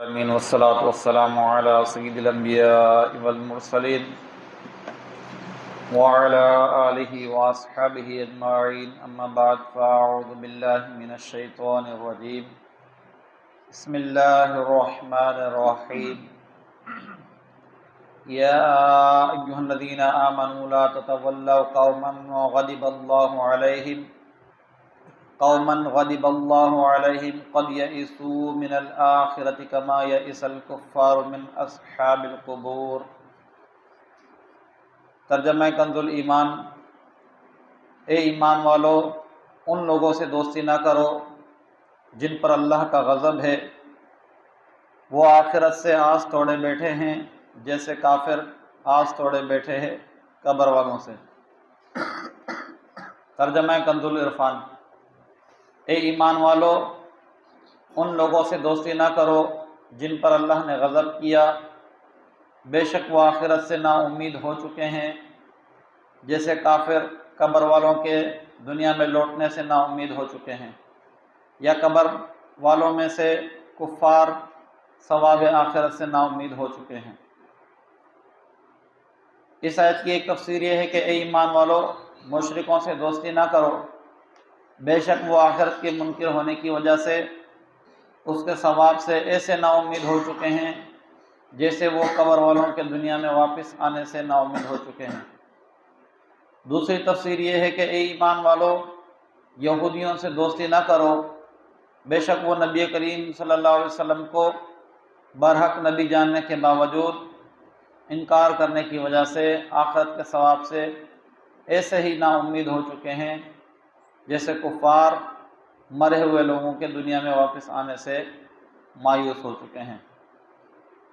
آمین والصلاة والسلام على سید الانبیاء والمرسلین وعلى آلہ واصحابہ اجمعین اما بعد فاعوذ باللہ من الشیطان الرجیم بسم اللہ الرحمن الرحیم یا ایہا الذین آمنوا لا تتولوا قوما غضب اللہ علیہم قد یئسوا من الآخرة کما یئس الکفار من اصحاب القبور۔ ترجمہ کنز الایمان۔ اے ایمان والو، ان لوگوں سے دوستی نہ کرو جن پر اللہ کا غضب ہے، وہ آخرت سے آس توڑے بیٹھے ہیں جیسے کافر آس توڑے بیٹھے ہیں قبر والوں سے۔ ترجمہ کنز العرفان۔ اے ایمان والو، ان لوگوں سے دوستی نہ کرو جن پر اللہ نے غضب کیا، بے شک وہ آخرت سے نا امید ہو چکے ہیں جیسے کافر قبر والوں کے دنیا میں لوٹنے سے نا امید ہو چکے ہیں، یا قبر والوں میں سے کفار ثواب آخرت سے نا امید ہو چکے ہیں۔ اس آیت کی ایک تفسیر یہ ہے کہ اے ایمان والو، مشرکوں سے دوستی نہ کرو، بے شک وہ آخرت کے منکر ہونے کی وجہ سے اس کے ثواب سے ایسے نا امید ہو چکے ہیں جیسے وہ قبر والوں کے دنیا میں واپس آنے سے نا امید ہو چکے ہیں۔ دوسری تفسیر یہ ہے کہ اے ایمان والو، یہودیوں سے دوستی نہ کرو، بے شک وہ نبی کریم صلی اللہ علیہ وسلم کو برحق نبی جاننے کے باوجود انکار کرنے کی وجہ سے آخرت کے ثواب سے ایسے ہی نا امید ہو چکے ہیں جیسے کفار مرے ہوئے لوگوں کے دنیا میں واپس آنے سے مایوس ہو چکے ہیں۔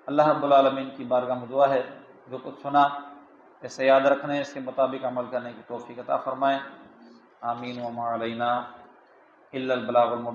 اللہ رب العالمین کی بارگاہ میں دعا ہے جو کچھ سنا اسے یاد رکھنے، اس کے مطابق عمل کرنے کی توفیق عطا فرمائیں۔ آمین وما علینا الا البلاغ المبین۔